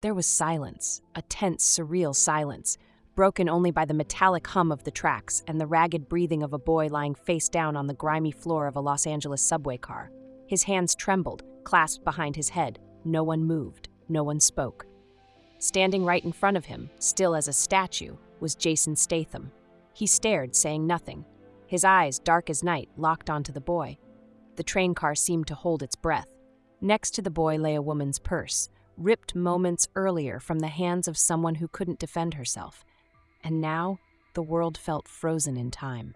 There was silence, a tense, surreal silence, broken only by the metallic hum of the tracks and the ragged breathing of a boy lying face down on the grimy floor of a Los Angeles subway car. His hands trembled, clasped behind his head. No one moved. No one spoke. Standing right in front of him, still as a statue, was Jason Statham. He stared, saying nothing. His eyes, dark as night, locked onto the boy. The train car seemed to hold its breath. Next to the boy lay a woman's purse, ripped moments earlier from the hands of someone who couldn't defend herself. And now, the world felt frozen in time.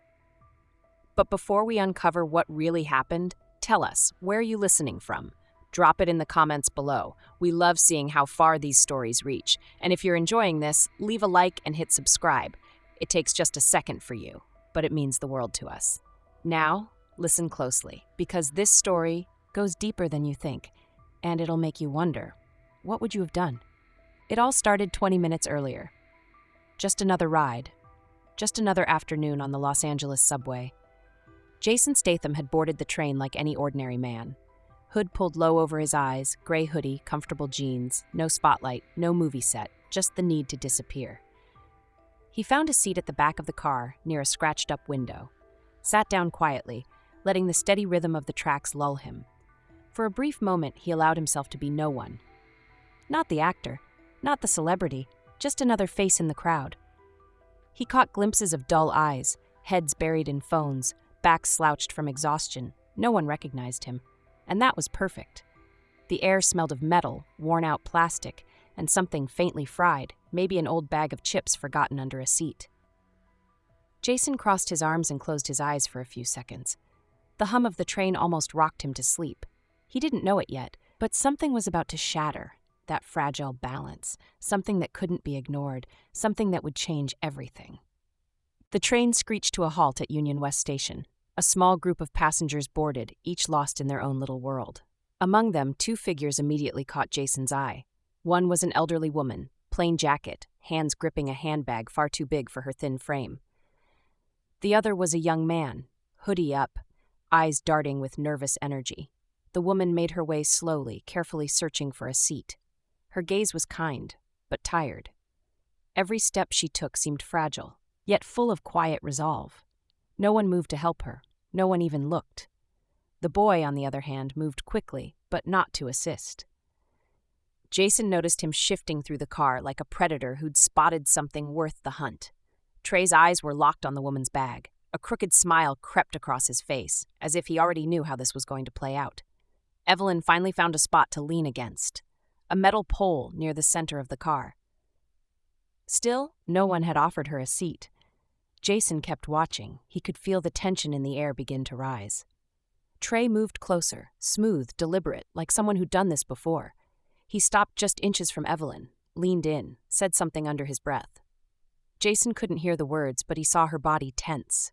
But before we uncover what really happened, tell us, where are you listening from? Drop it in the comments below. We love seeing how far these stories reach. And if you're enjoying this, leave a like and hit subscribe. It takes just a second for you, but it means the world to us. Now, listen closely, because this story goes deeper than you think, and it'll make you wonder, what would you have done? It all started 20 minutes earlier. Just another ride. Just another afternoon on the Los Angeles subway. Jason Statham had boarded the train like any ordinary man. Hood pulled low over his eyes, gray hoodie, comfortable jeans, no spotlight, no movie set, just the need to disappear. He found a seat at the back of the car, near a scratched-up window. Sat down quietly, letting the steady rhythm of the tracks lull him. For a brief moment, he allowed himself to be no one. Not the actor, not the celebrity, just another face in the crowd. He caught glimpses of dull eyes, heads buried in phones, backs slouched from exhaustion. No one recognized him. And that was perfect. The air smelled of metal, worn-out plastic, and something faintly fried, maybe an old bag of chips forgotten under a seat. Jason crossed his arms and closed his eyes for a few seconds. The hum of the train almost rocked him to sleep. He didn't know it yet, but something was about to shatter. That fragile balance, something that couldn't be ignored, something that would change everything. The train screeched to a halt at Union West Station. A small group of passengers boarded, each lost in their own little world. Among them, two figures immediately caught Jason's eye. One was an elderly woman, plain jacket, hands gripping a handbag far too big for her thin frame. The other was a young man, hoodie up, eyes darting with nervous energy. The woman made her way slowly, carefully searching for a seat. Her gaze was kind, but tired. Every step she took seemed fragile, yet full of quiet resolve. No one moved to help her. No one even looked. The boy, on the other hand, moved quickly, but not to assist. Jason noticed him shifting through the car like a predator who'd spotted something worth the hunt. Trey's eyes were locked on the woman's bag. A crooked smile crept across his face, as if he already knew how this was going to play out. Evelyn finally found a spot to lean against. A metal pole near the center of the car. Still, no one had offered her a seat. Jason kept watching. He could feel the tension in the air begin to rise. Trey moved closer, smooth, deliberate, like someone who'd done this before. He stopped just inches from Evelyn, leaned in, said something under his breath. Jason couldn't hear the words, but he saw her body tense.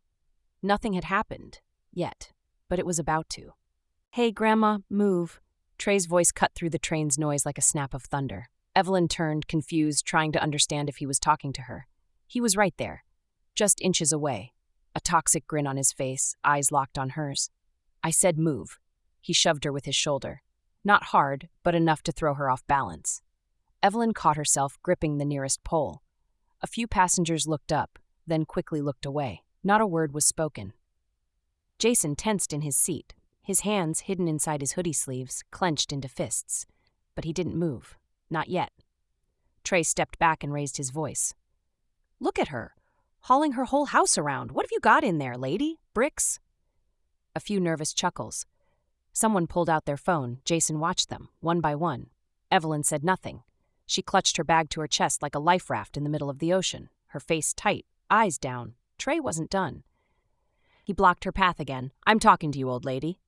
Nothing had happened, yet, but it was about to. "Hey, Grandma, move." Trey's voice cut through the train's noise like a snap of thunder. Evelyn turned, confused, trying to understand if he was talking to her. He was right there, just inches away, a toxic grin on his face, eyes locked on hers. "I said move." He shoved her with his shoulder. Not hard, but enough to throw her off balance. Evelyn caught herself gripping the nearest pole. A few passengers looked up, then quickly looked away. Not a word was spoken. Jason tensed in his seat, his hands, hidden inside his hoodie sleeves, clenched into fists. But he didn't move. Not yet. Trey stepped back and raised his voice. "Look at her, hauling her whole house around. What have you got in there, lady? Bricks?" A few nervous chuckles. Someone pulled out their phone. Jason watched them, one by one. Evelyn said nothing. She clutched her bag to her chest like a life raft in the middle of the ocean, her face tight, eyes down. Trey wasn't done. He blocked her path again. "I'm talking to you, old lady."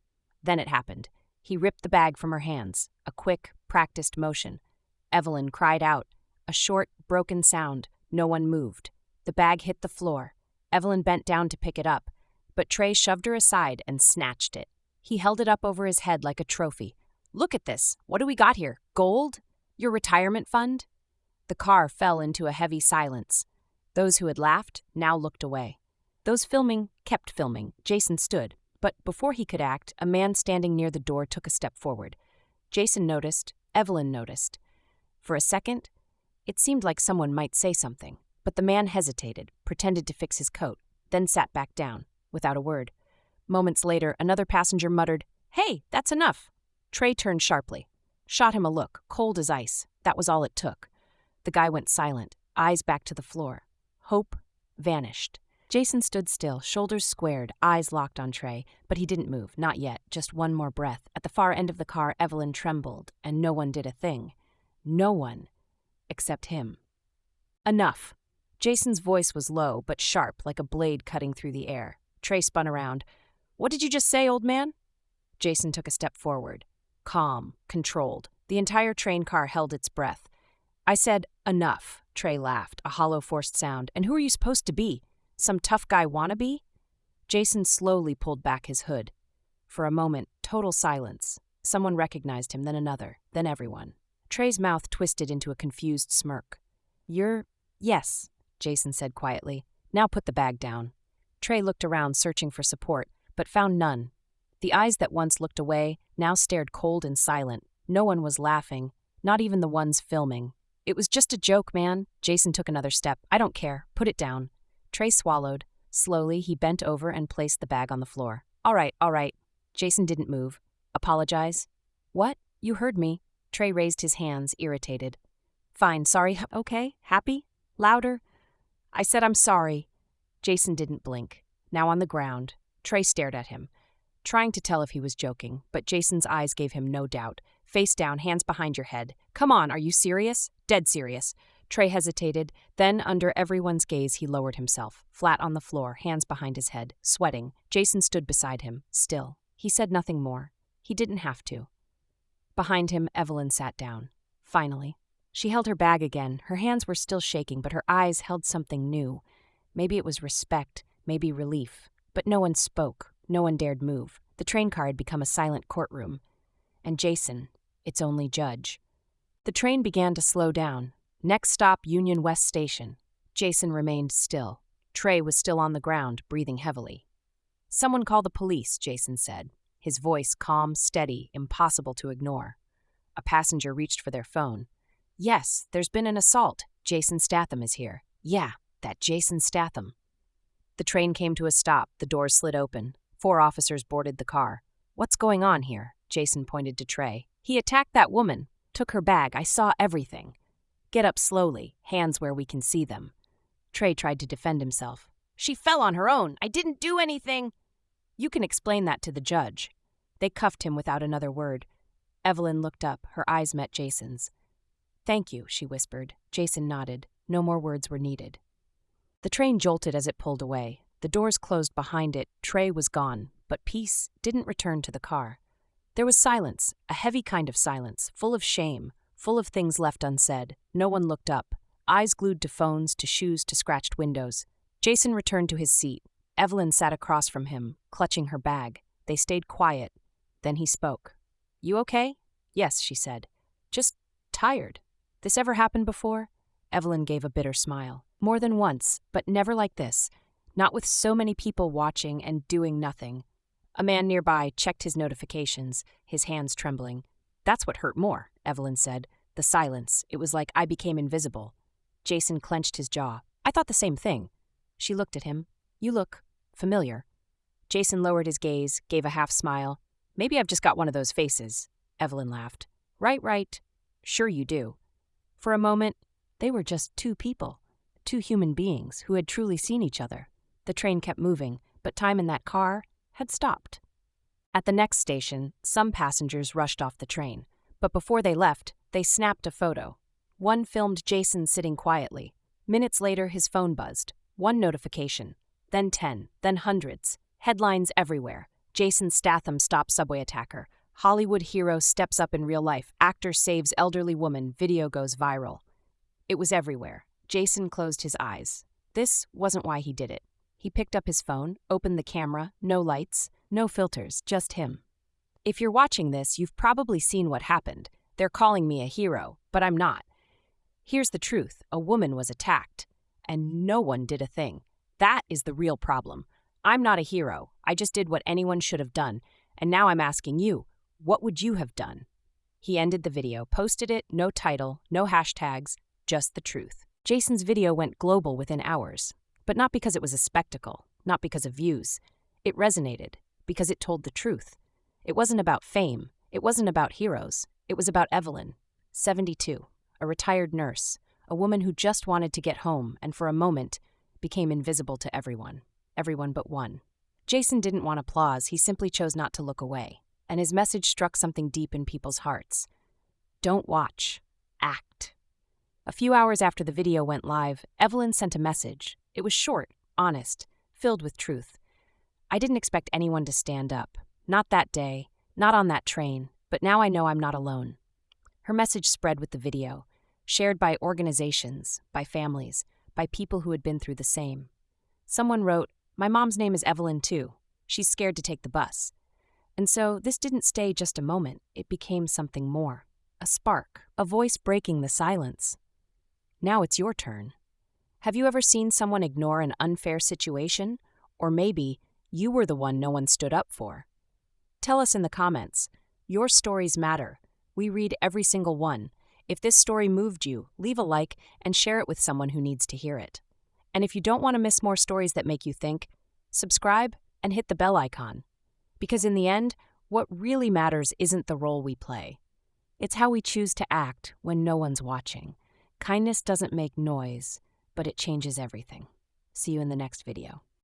Then it happened. He ripped the bag from her hands, a quick, practiced motion. Evelyn cried out. A short, broken sound. No one moved. The bag hit the floor. Evelyn bent down to pick it up, but Trey shoved her aside and snatched it. He held it up over his head like a trophy. "Look at this. What do we got here? Gold? Your retirement fund?" The car fell into a heavy silence. Those who had laughed now looked away. Those filming kept filming. Jason stood. But before he could act, a man standing near the door took a step forward. Jason noticed. Evelyn noticed. For a second, it seemed like someone might say something, but the man hesitated, pretended to fix his coat, then sat back down, without a word. Moments later, another passenger muttered, "Hey, that's enough." Trey turned sharply, shot him a look, cold as ice. That was all it took. The guy went silent, eyes back to the floor. Hope vanished. Jason stood still, shoulders squared, eyes locked on Trey, but he didn't move, not yet, just one more breath. At the far end of the car, Evelyn trembled, and no one did a thing. No one, except him. Enough. Jason's voice was low, but sharp, like a blade cutting through the air. Trey spun around. "What did you just say, old man?" Jason took a step forward. Calm, controlled. The entire train car held its breath. "I said, enough," Trey laughed, a hollow, forced sound. "And who are you supposed to be? Some tough guy wannabe?" Jason slowly pulled back his hood. For a moment, total silence. Someone recognized him, then another, then everyone. Trey's mouth twisted into a confused smirk. Yes, Jason said quietly. "Now put the bag down." Trey looked around, searching for support, but found none. The eyes that once looked away now stared cold and silent. No one was laughing, not even the ones filming. "It was just a joke, man." Jason took another step. "I don't care. Put it down." Trey swallowed. Slowly, he bent over and placed the bag on the floor. All right. Jason didn't move. "Apologize?" "What? You heard me." Trey raised his hands, irritated. "Fine, sorry, okay? Happy? Louder?" "I said I'm sorry." Jason didn't blink. Now on the ground, Trey stared at him, trying to tell if he was joking, but Jason's eyes gave him no doubt. "Face down, hands behind your head. Come on, are you serious?" "Dead serious." Trey hesitated. Then, under everyone's gaze, he lowered himself, flat on the floor, hands behind his head, sweating. Jason stood beside him, still. He said nothing more. He didn't have to. Behind him, Evelyn sat down. Finally. She held her bag again. Her hands were still shaking, but her eyes held something new. Maybe it was respect, maybe relief. But no one spoke. No one dared move. The train car had become a silent courtroom. And Jason, its only judge. The train began to slow down. Next stop, Union West Station. Jason remained still. Trey was still on the ground, breathing heavily. "Someone call the police," Jason said, his voice calm, steady, impossible to ignore. A passenger reached for their phone. "Yes, there's been an assault. Jason Statham is here." "Yeah, that Jason Statham." The train came to a stop. The doors slid open. 4 officers boarded the car. "What's going on here?" Jason pointed to Trey. "He attacked that woman. Took her bag. I saw everything." "Get up slowly, hands where we can see them." Trey tried to defend himself. "She fell on her own. I didn't do anything." "You can explain that to the judge." They cuffed him without another word. Evelyn looked up. Her eyes met Jason's. "Thank you," she whispered. Jason nodded. No more words were needed. The train jolted as it pulled away. The doors closed behind it. Trey was gone, but peace didn't return to the car. There was silence, a heavy kind of silence, full of shame, full of things left unsaid. No one looked up, eyes glued to phones, to shoes, to scratched windows. Jason returned to his seat. Evelyn sat across from him, clutching her bag. They stayed quiet. Then he spoke. "You okay?" "Yes," she said. "Just tired." "This ever happened before?" Evelyn gave a bitter smile. "More than once, but never like this. Not with so many people watching and doing nothing." A man nearby checked his notifications, his hands trembling. "That's what hurt more," Evelyn said. "The silence. It was like I became invisible." Jason clenched his jaw. "I thought the same thing." She looked at him. "You look familiar." Jason lowered his gaze, gave a half smile. "Maybe I've just got one of those faces." Evelyn laughed. Right. Sure you do." For a moment, they were just 2 people, 2 human beings who had truly seen each other. The train kept moving, but time in that car had stopped. At the next station, some passengers rushed off the train, but before they left, they snapped a photo. One filmed Jason sitting quietly. Minutes later, his phone buzzed. 1 notification, then 10, then hundreds. Headlines everywhere. Jason Statham stops subway attacker. Hollywood hero steps up in real life. Actor saves elderly woman. Video goes viral. It was everywhere. Jason closed his eyes. This wasn't why he did it. He picked up his phone, opened the camera, no lights, no filters, just him. If you're watching this, you've probably seen what happened. They're calling me a hero, but I'm not. Here's the truth. A woman was attacked, and no one did a thing. That is the real problem. I'm not a hero. I just did what anyone should have done, and now I'm asking you, what would you have done? He ended the video, posted it, no title, no hashtags, just the truth. Jason's video went global within hours, but not because it was a spectacle, not because of views. It resonated because it told the truth. It wasn't about fame. It wasn't about heroes. It was about Evelyn, 72, a retired nurse, a woman who just wanted to get home and for a moment became invisible to everyone but one. Jason didn't want applause, he simply chose not to look away, and his message struck something deep in people's hearts. Don't watch, act. A few hours after the video went live, Evelyn sent a message. It was short, honest, filled with truth. I didn't expect anyone to stand up. Not that day, not on that train, but now I know I'm not alone. Her message spread with the video, shared by organizations, by families, by people who had been through the same. Someone wrote, "My mom's name is Evelyn too. She's scared to take the bus." And so this didn't stay just a moment, it became something more. A spark, a voice breaking the silence. Now it's your turn. Have you ever seen someone ignore an unfair situation? Or maybe you were the one no one stood up for? Tell us in the comments. Your stories matter. We read every single one. If this story moved you, leave a like and share it with someone who needs to hear it. And if you don't want to miss more stories that make you think, subscribe and hit the bell icon. Because in the end, what really matters isn't the role we play. It's how we choose to act when no one's watching. Kindness doesn't make noise, but it changes everything. See you in the next video.